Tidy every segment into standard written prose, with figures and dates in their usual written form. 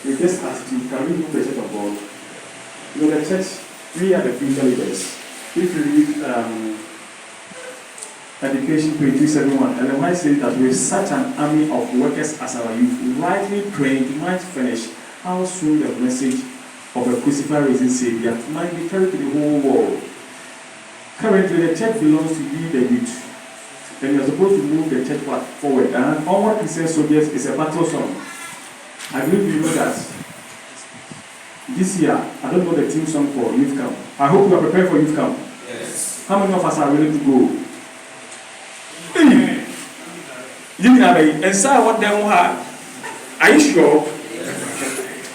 we just asked you, can we move the church of God? You know, the church, we are the future leaders. If you read Education page 271, and I say that with such an army of workers as our youth, rightly trained, might finish how soon the message of a crucified risen Savior might be carried to the whole world. Currently, the church belongs to you, the youth, and you're supposed to move the church forward. And Onward Christian Soldiers is a battle song. I believe you know that this year, I don't know the team song for youth camp. I hope you are prepared for youth camp. Yes. How many of us are willing to go? And so what them are you sure?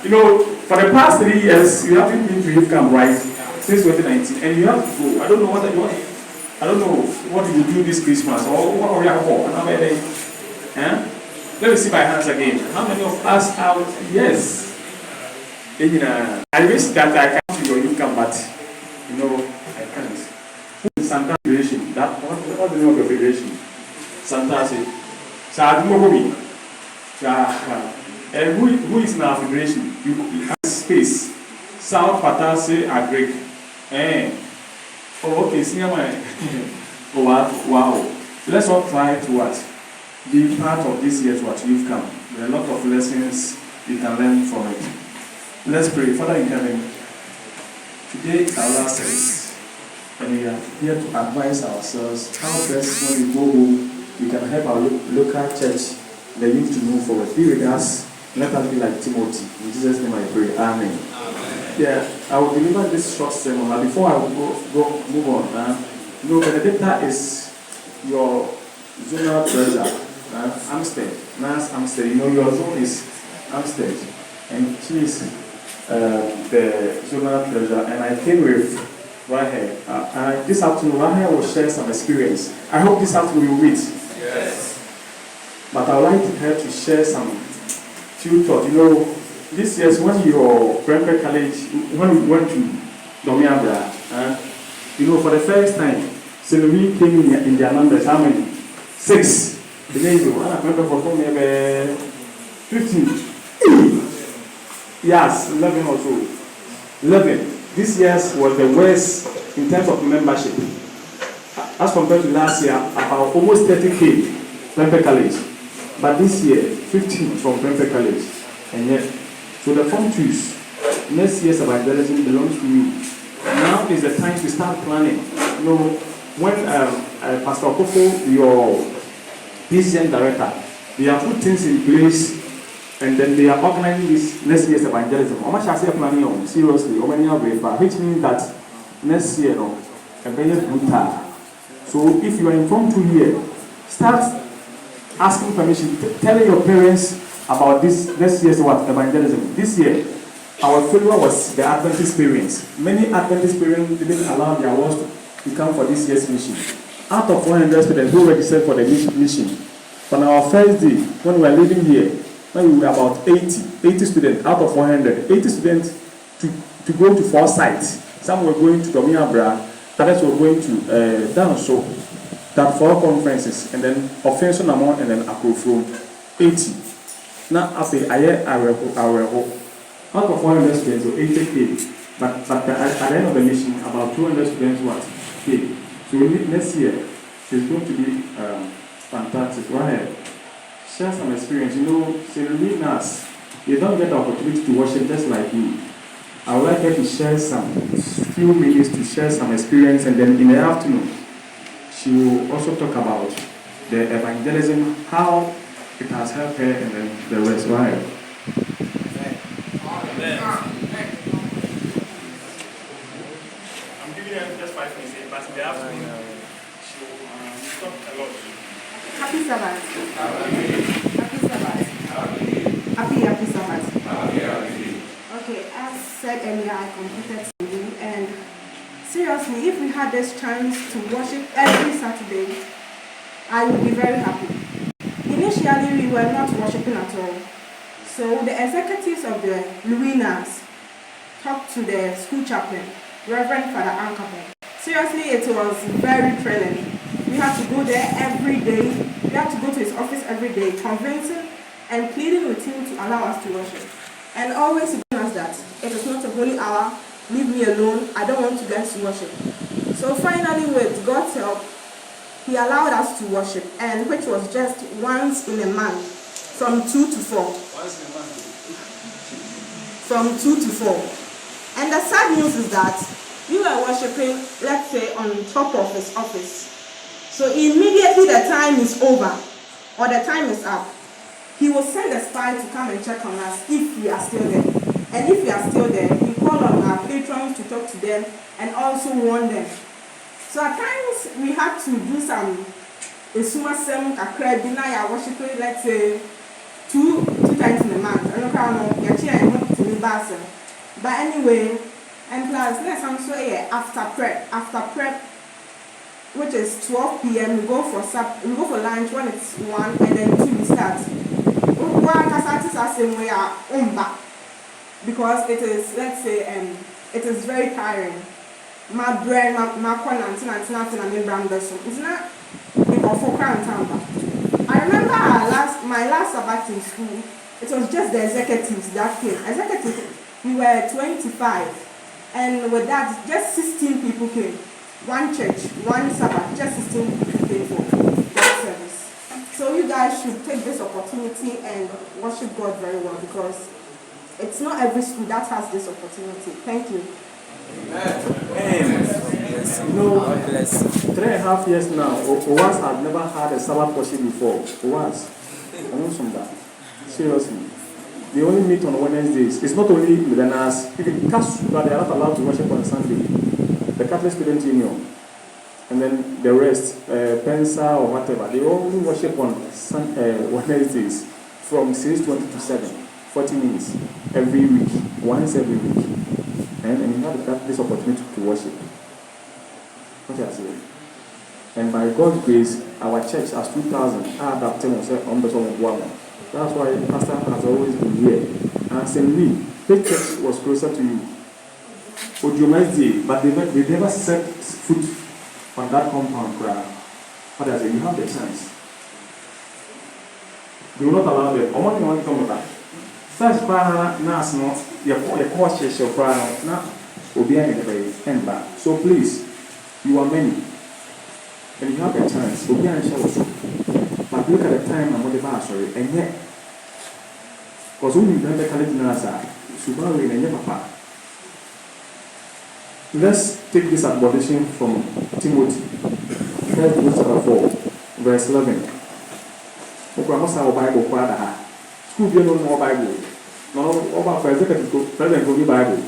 You know, for the past 3 years, you haven't been to youth camp, right? Since 2019, and you have to go. I don't know what I don't know what you will do this Christmas or what are you for? Let me see my hands again. How many of us out? Yes. I wish that I come to your youth camp, but you know, I can't. Santa Federation. That what the name of your federation? Santa say. And who is in our federation? You have space. South Patase Agric. Oh, okay, see my oh wow. Let's all try to what? Be part of this year's what you've come. There are a lot of lessons you can learn from it. Let's pray. Father in heaven, today is our last service, and we are here to advise ourselves how best when we go home we can help our local church, the youth, to move forward. Be with us. Let us be like Timothy. In Jesus' name I pray. Amen. Yeah, I will deliver this short sermon. But before I will move on, you know, Benedicta is your zonal treasurer. Amstead. NAAS Amstead. You know, your zone is Amstead. And she is the zonal treasurer. And I came with Rahel. This afternoon, Rahel will share some experience. I hope this afternoon we will meet. Yes. But I would like her to share some few thoughts. You know, this year when your Prempeh College, when we went to Domiabra, you know, for the first time, St. came in their numbers. How many? 6. The name of Prempeh for maybe 15. Yes, 11 or so. 11. This year was the worst in terms of membership. As compared to last year, about almost 30K Prempeh College. But this year, 15 from Prempeh College. And yet, so the Form 2s, next year's evangelism belongs to you. Now is the time to start planning. You know, when Pastor Okofo, your PCN director, they have put things in place, and then they are organizing this next year's evangelism. How much I say planning on? Seriously, which means that next year, no, a very brutal. So if you are informed to here, start asking permission, telling your parents about this year's what evangelism. This year, our failure was the Adventist parents. Many Adventist parents didn't allow their words to come for this year's mission. Out of 100 students who registered for the mission, on our first day, when we were living here, when we were about 80 students out of 100, 80 students to go to 4 sites. Some were going to Domiabra, others were going to Danso, that 4 conferences, and then Offensive Amount, and then Akrofro, 80. Now, after our hope, out of 100 students, so 80K, but at the end of the mission, about 200 students what? K. So next year, it's going to be fantastic. Go ahead. Share some experience. You know, GNAAS, you don't get the opportunity to worship just like you. I would like her to share some few minutes to share some experience, and then in the afternoon, she will also talk about the evangelism, how it has helped her, and then the rest. Right? I'm giving her just 5 minutes, but in the afternoon, she will talk a lot. Happy Sabbath. Happy Sabbath. Happy Sabbath. Okay, as said earlier, I completed singing, and seriously, if we had this chance to worship every Saturday, I would be very happy. Initially, we were not worshiping at all. So the executives of the GNAAS talked to the school chaplain, Reverend Father Ankapo. Seriously, it was very thrilling. We had to go there every day. We had to go to his office every day, convincing and pleading with him to allow us to worship. And always he told us that it is not a holy hour, leave me alone, I don't want you guys to worship. So finally, with God's help, he allowed us to worship, and which was just once in a month, from 2 to 4. From 2 to 4. And the sad news is that we were worshiping, let's say, on top of his office. So immediately the time is over, or the time is up, he will send a spy to come and check on us if we are still there. And if we are still there, we call on our patrons to talk to them and also warn them. So at times we had to do some esumasem kakra bi na ya worshiping, let's say, two times in a month. I don't know, to me bass. But anyway, and plus next I'm so after prep, which is 12 p.m. we go for lunch when it's 1, and then 2 we start. Because it is, let's say, it is very tiring. My brain, my it's not I remember my last Sabbath in school, it was just the executives that came. We were 25, and with that, just 16 people came. One church, one Sabbath, just 16 people came for that service. So you guys should take this opportunity and worship God very well, because it's not every school that has this opportunity. Thank you. Amen. You know, 3.5 years now, Owas had never had a Sabbath worship before. Owas. I know from that. Seriously. They only meet on Wednesdays. It's not only the GNAAS, even Catholics, but they are not allowed to worship on Sunday. The Catholic Student Union, and then the rest, Pensa or whatever, they only worship on Wednesdays from 6:20 to 7, 40 minutes every week, once every week. And you have this opportunity to worship. What I say? And by God's grace, our church has 2,000. That's why the pastor has always been here. And St. Louis, the church was closer to you. Wednesday, but they never set foot on that compound crowd. What I say? You have the chance. They will not allow them. I want to come back. First, GNAAS not your course your crown now will be end back. So please, you are many, and you have a chance. Will be an show. But look at the time and what the sorry, and yet, because when you have the college GNAAS, Subaru and your papa. Let's take this admonition from Timothy, 1 Timothy chapter 4, verse 11. Bible, school you don't know Bible. No, about President Kogi Bible.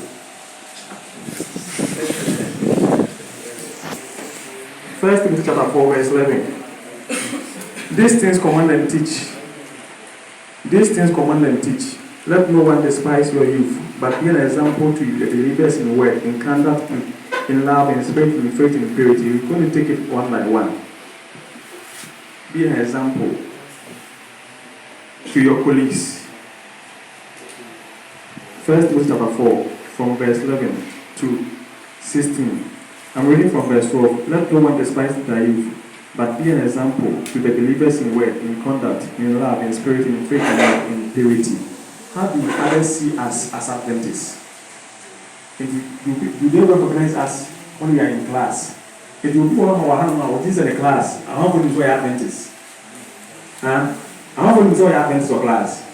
First Timothy chapter 4, verse 11. These things command and teach. These things command and teach. Let no one despise your youth, but be an example to the believers in word, in conduct, in love, in spirit, in faith, in purity. We're going to take it one by one. Be an example to your colleagues. 1 Timothy chapter 4, from verse 11 to 16. I'm reading from verse 12. Let no one despise thy youth, but be an example to the believers in word, in conduct, in love, in spirit, in faith, and in purity. How do others see us as Adventists? Do they recognize us when we are in class? If you go on our hand now, this is the class, I want to enjoy Adventists. I want to enjoy Adventists or class.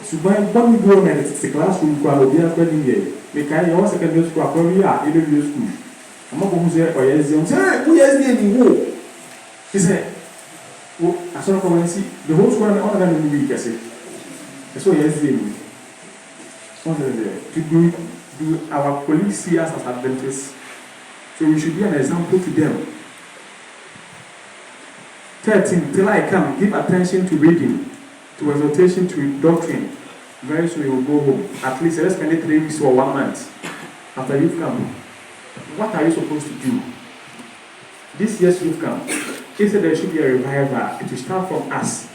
So when we go in the classroom, we will be at the we can use secondary school, probably are in school. I'm not going to say, oh, yes, who is the he said, I saw come and see the whole school and all of them in the week. I said, so yes, do our colleagues see us as Adventists? So we should be an example to them. 13, till I come, give attention to reading, to exhortation, to doctrine. Very soon you will go home. At least let's spend 3 weeks or 1 month. After you've come, what are you supposed to do? This year's you've come. He said there should be a revival. It will start from us.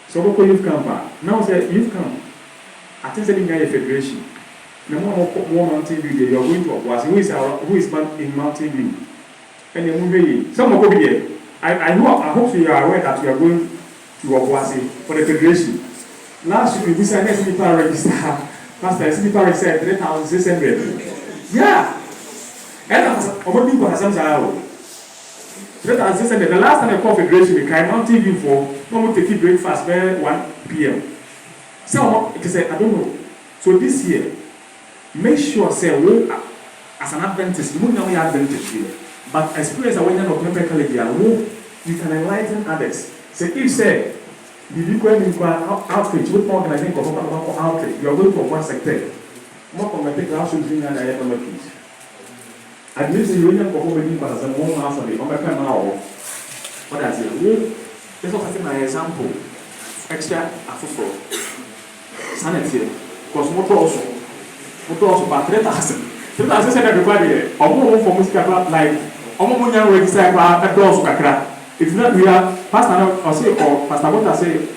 So what you've come back? Now say you've come. I think that in a federation. The more mountain view you are going to Obuasi. Who is in mountain view? And the movie. Some will go there. I hope you are aware that you are going to Obuasi for the federation. Last week, we said SNP register. Pastor, SNP register 3,600. Yeah. And I'm going to have some 3,600. The last time I called Federation, we came on TV for no take breakfast by 1 p.m. So, I don't know. So this year, make sure say we as an Adventist, you know we are Adventist here. But experience when you're not Prempeh College, you can enlighten others. So if say you go and outreach, what organizing outreach, you are going for one sector. More committed to should bring an economic peace. At least you will not go over the as a more house of the Omega now. What I say, this was my example. Extra after sanity, because motor also about 3,000. 3,000 said everybody, almost for music like almost young register at doors. It's not we are Pastor or say or Pastor Bota say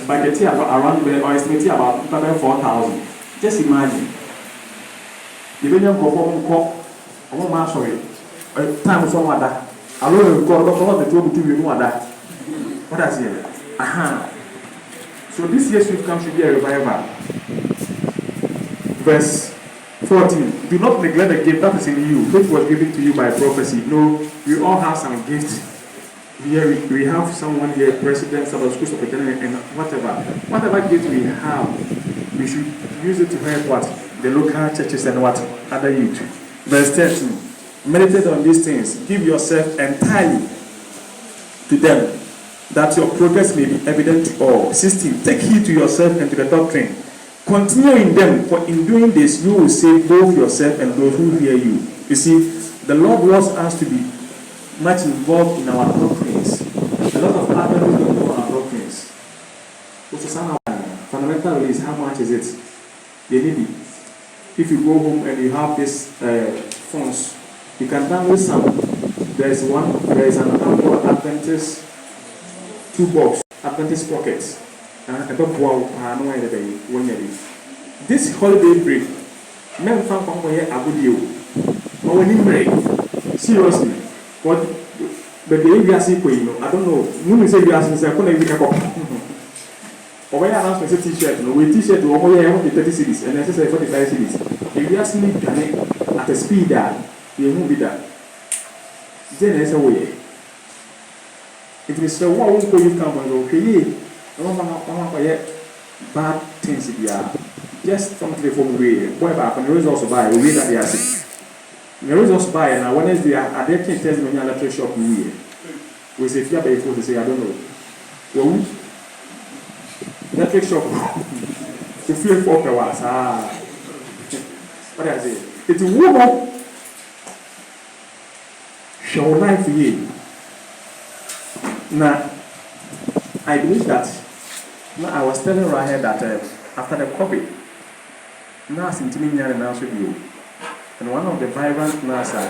budget around or estimate about 4,000. Just imagine. The million go I'm not sorry. Time so what that. I know God the trouble to you know that. What I say? Aha. So this year's we've come to be a revival. Verse 14. Do not neglect the gift that is in you, which was given to you by prophecy. No, we all have some gifts. Here we have someone here, president, Sabbath school superintendent, and whatever gift we have, we should use it to help what the local churches and what other youth. Verse 13. Meditate on these things. Give yourself entirely to them, that your progress may be evident to all. 16. Take heed to yourself and to the doctrine. Continue in them, for in doing this you will save both yourself and those who hear you. You see, the Lord wants us to be much involved in our doctrines. A lot of others don't know our doctrines. Which is fundamental is how much is it? They need it. If you go home and you have this phones, you can download some. There is an Apple Adventist 2 box, Adventist pockets. This holiday break, men found from where I would you. No one break. Seriously. But the area I don't know. When you say you ask me, I couldn't even come. Or when I ask me a t-shirt, with t-shirt, or only I want the 30 cities and necessary 45 cities. If you ask me at a speed that, you won't be that. Then there's a way. It is the one who you come and go, okay, bad things if you are. Just from the phone way. Whatever, when the results buy, we read that they are sick. The results buy, and when they are adapting test when you are electric shop, we say, if you are paying to say, I don't know. Well, electric shop, to feel 4 hours. What I say? It's a woman. Show life for you. Now, I believe that. Now, I was telling Rahel that after the COVID, NAAS in Timinian announced with you. And one of the vibrant NAAS, a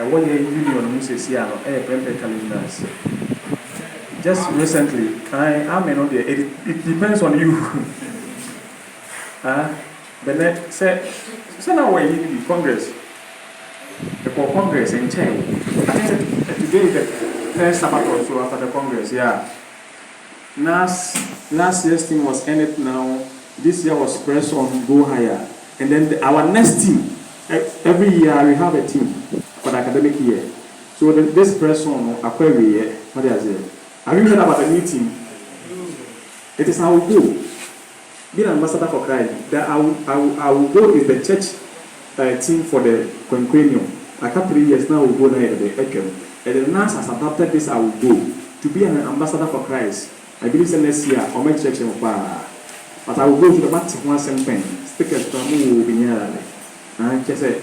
1 year union uses here, Prempeh GNAAS. Just recently, I may not be, it depends on you. The next, say now we're in the Congress. The Congress in China. Today is the first Sabbath or so after the Congress, yeah. NAAS, last year's team was ended now. This year was pressed on go higher. And then our next team, every year we have a team for the academic year. So this press on every year, what is it? Have you heard about the new team? It is how we go. Being an ambassador for Christ, that I will go is the church team for the Quinquennium. After 3 years now, we will go there the Ekem. And the NAAS has adopted this, I will go to be an ambassador for Christ. I believe next year, I'll make church in But I will go to the Baptist one cent pen. Stickers from who will be near. And I say,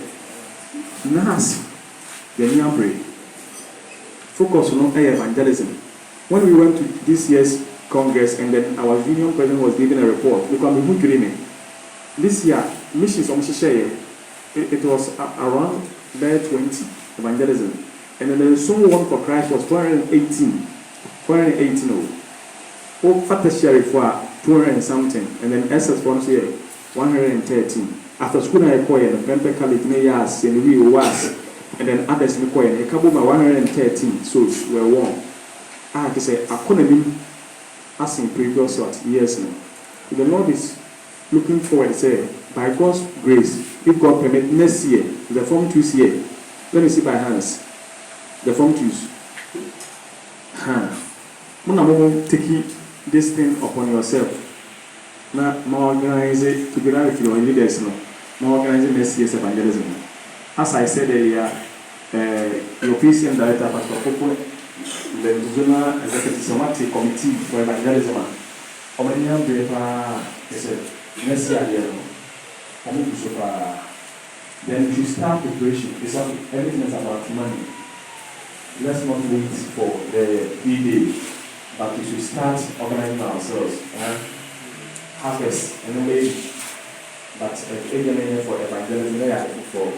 NAAS, the new focus on evangelism. When we went to this year's Congress and then our union president was giving a report, we can be dreaming. This year, missions on Shisha, it was around there 20 evangelism. And then the song one for Christ was 418. Oh, Father Sheriff for 200 and something. And then SS for 113. After school, I call the Prempeh College, Mayas, and we was. And then others, we call a couple of 113 souls were won. I have to say, I couldn't be asking previous years now. The Lord is looking forward, say, by God's grace, if God permit, next year, the Form 2's year, let me see by hands, the Form 2's. When taking this thing upon yourself, now more organize it together with your leaders, more organizing next year's evangelism. As I said earlier, your PCM director, Pastor Popo, the Zonal Executive Somatic Committee for Evangelism, Omanian Bepa, next year, then if you start preparation, everything is about money. Let's not wait for the D-Day, but we should start organizing ourselves. Harvest, anyway, but again for evangelism, they are for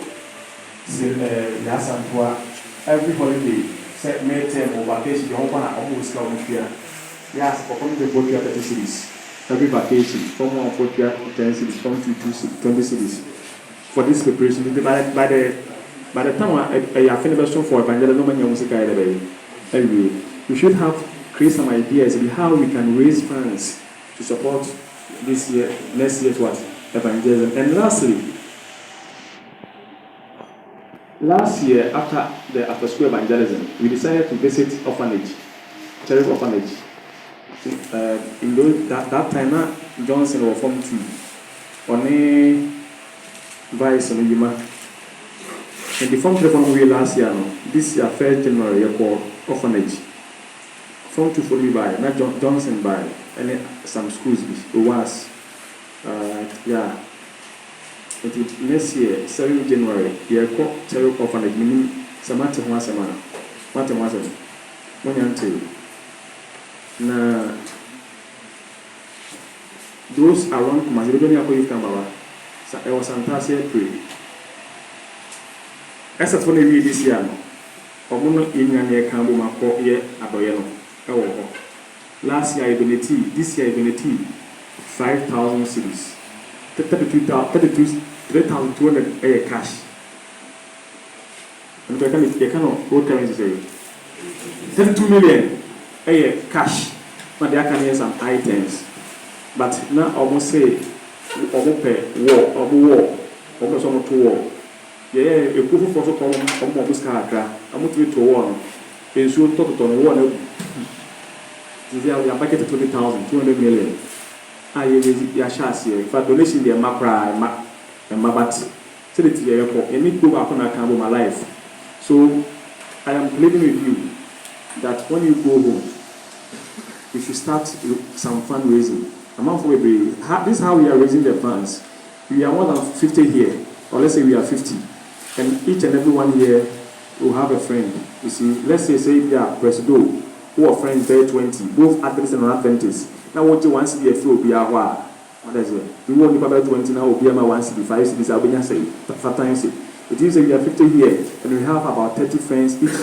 every holiday, set May term or vacation, you open almost come here. Yes, for coming to book 30 cities. Every vacation, from 1 for 10 cities, from 20 cities. For this preparation, by the time I finish for evangelism, anyway, we should have create some ideas of how we can raise funds to support this year, next year's what? Evangelism. And last year, after the after school evangelism, we decided to visit orphanage, charity orphanage. In that time, Johnson was Form 2. Only Vice and Yuma. And the Form 3 we last year, this year, 1st January, you call orphanage. Form 2 for me by, not Johnson by, and some schools, it was, next year, 7 January, you call charity orphanage, meaning Samantha once a month. What was it? 1 year until. Now, those around Macedonia, I was fantastic. As a funny read this year, Omono in your Cambo Mako, ye Aboyano. Last year I donated, this year I donated 5,000 cities, 3,200 cash. And you cannot, what can you say? 32 million cash, but there can be some items. But now almost say, almost almost war. Yeah, a proof of almost car, I'm not to war. And so, total on one. We are budgeted 200 million. I use chassis. If I donation the Macra and Mabat, send it to the airport, and need to go back on account of my life. So, I am pleading with you that when you go home, we should start some fundraising. This is how we are raising the funds. We are more than 50 here, or let's say we are 50, and each and every one here will have a friend. You see, let's say we are Presido, who are friends there 20, both Adventists and non-Adventists. Now what you want to see a few be our what is it? We won't be about 20 now, will be my 1 city, 5 cities, I'll be say, 5 times it. It is we are 50 here, and we have about 30 friends each.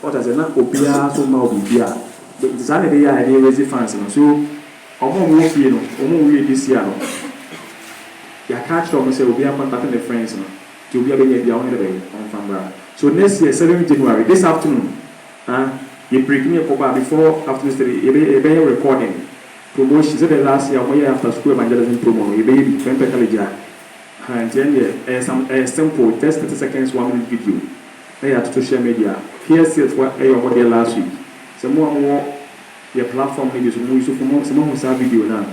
What is it? Not Obia, so now be here. But it's only the idea raising funds, so. This year, you catch them and say, we'll be contacting the friends to be able to get on family. So next year, 7 January, this afternoon, you bring me a call before after the recording. Promotion, the last year, 1 year after school evangelism promo, you baby, Prempeh college. And then some simple, just 30 seconds, 1 minute video. They are to social media. Here's what I did last week. Some more. Your platform is some video now.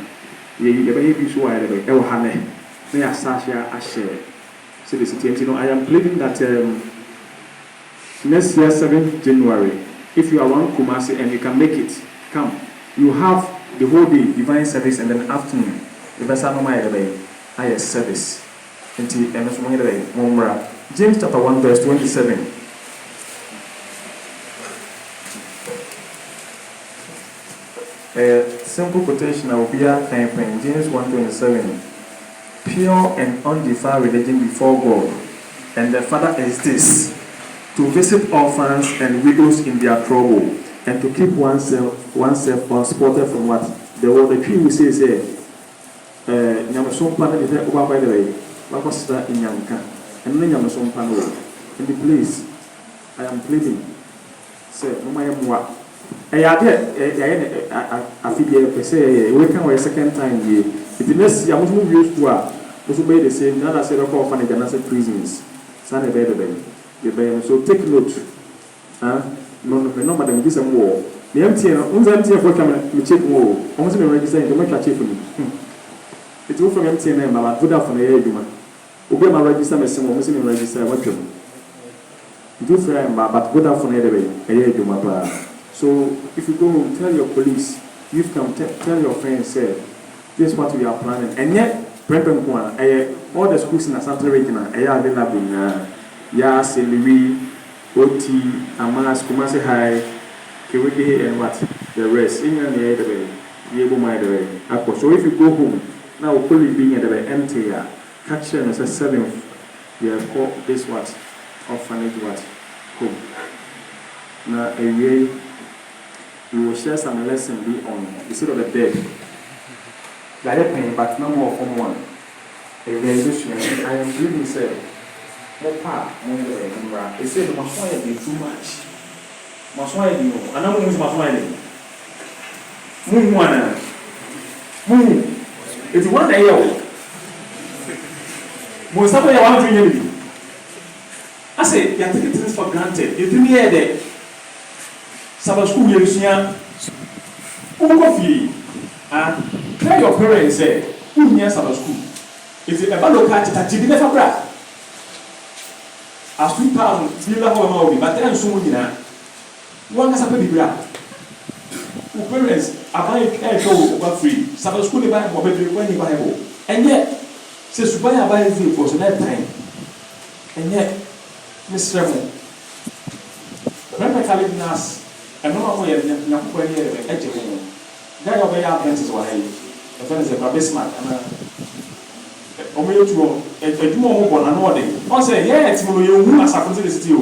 You be so I may I share. So this is, I am pleading that next year, 7 January, if you are around Kumasi and you can make it, come. You have the whole day divine service and then afternoon. The best I have service. James chapter 1 verse 27. A simple quotation will be a campaign, James 1:27. Pure and undefiled religion before God, and the Father is this: to visit orphans and widows in their trouble, and to keep oneself unspotted from what the world. The tree will say, "Nyamasom pana is over by the way. Wakosita in Yanka, and then Nyamasom pana in the place I am pleading. Say, no my moi. I feel we can a second time here. If the next year, we used to also made the same. Now I said, of orphanage and I said prisons. So take note. No, madam, this is more. The empty for coming, check more. Almost register in the make a check for me. It's all from empty name, but put up on the air, Obey my register, my son, almost register. What you do for him, but put up on the air, so if you go home, tell your police, you can tell your friends, say, this is what we are planning. And yet, Prempeh, all the schools in the Central region, I are available now. Yas, Louis, OT, Amas, Kumasi High, Kiwiki, and what? The rest. In the other way, the able my way. So if you go home, now police being at the empty, catch them as a 7th, they are called this what? Orphanage what? Home. Now, a way. We will share some lesson be on the side of the bed. They are paying, but no more from one. I am believing, say, more part, more than they say, must why be too much. Must why you know, and I'm going must why Moon. It's one day. Most of you want to hear me. I say, you are taking things for granted. You didn't hear that. Sabbath school, you see, coffee, and tell your parents, say, who near Sabbath school? If you ever look at it, I didn't never grab. As 2,000, you love our but then soon, you know, one has a baby grab. Who parents are buying a show for free. Sabbath school, they buy for baby when you buy a book. And yet, says to buy a buying thing for that time. And yet, Miss Remo, Prempeh GNAAS. I know how you're not going to edge of him. Guy of your apprentices were a friend is a smart and only to a more than one day. I say, yes, you as a city.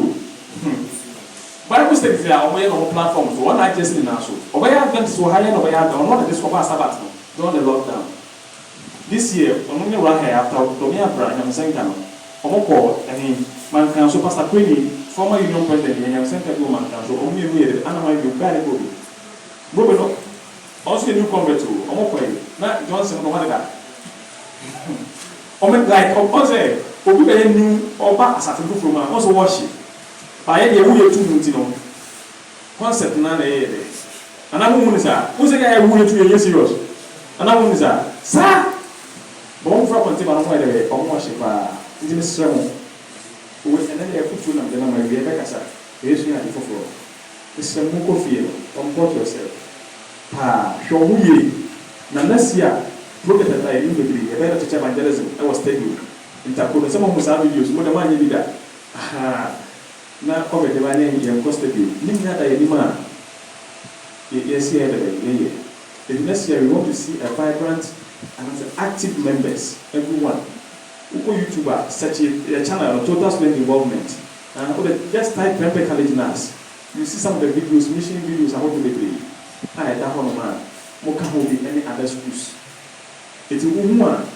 Bible studies are away on platforms. One I just in Nassau. Obey adventures were higher over here, not this for Sabbath, don't the lockdown. This year, only one hair after Domia Brand and Sankano. Omoko, and man can so Pastor Queenie. Former Union President, and sent a woman, so only weird, and I will carry Bobby. Robert, also a new convert to Omokwe, not Johnson, no matter that. Omen like, also, Obi new or back as a from also worship. By any way to Mutino. Concept none a day. And I'm woman is that. Who's a guy who went to a serious? And I'm woman is that. Sir! Bon for one thing on my way, or worship, it is strong. And then they put you on the number of Rebecca. Here's your for. This is a more fear. Comport yourself. Show me. Now, last year, look at that. I didn't agree. A better teacher evangelism. I was taking interpret. Someone who's having used more than one did that. Now, over the money and costed you. Looking at a demand. Yes, here. The next year, we want to see a vibrant and active members, everyone. YouTuber, such a channel of total student involvement. And just type Prempeh GNAAS. You see some of the videos, mission videos, and how to make it. I that one man. More can be any other schools. It's a woman.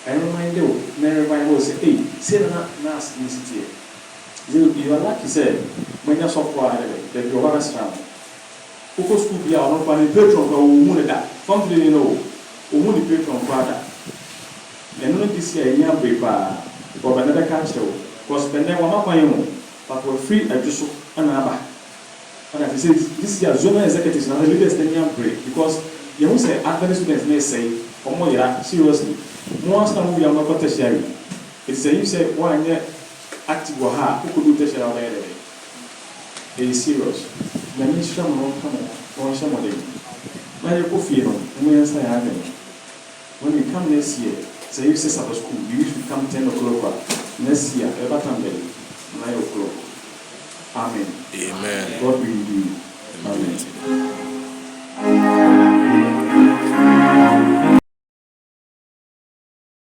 I remind you, Mary Bible say, hey, say that NAAS institute. You are lucky, said, when you're software, that you are a strong. Focus school be our not patron for woman that. Something you know, woman patron father. And not this year, you have paper or another catcher, was spending one up on you, but we're free at just an hour. And I say, this year, Zona executives are the leaders in your break because you won't say, Adventist students may say, or more, seriously, more than we are not tertiary. It's a you say, one year active or hard, who could do tertiary all day. It is serious. The ministry won't come on some of them. Now you go feel on, when you come next year. So you say Sabbath school, you usually come 10 o'clock. Next year, every time 9 o'clock. Amen. Amen. God will do. Amen.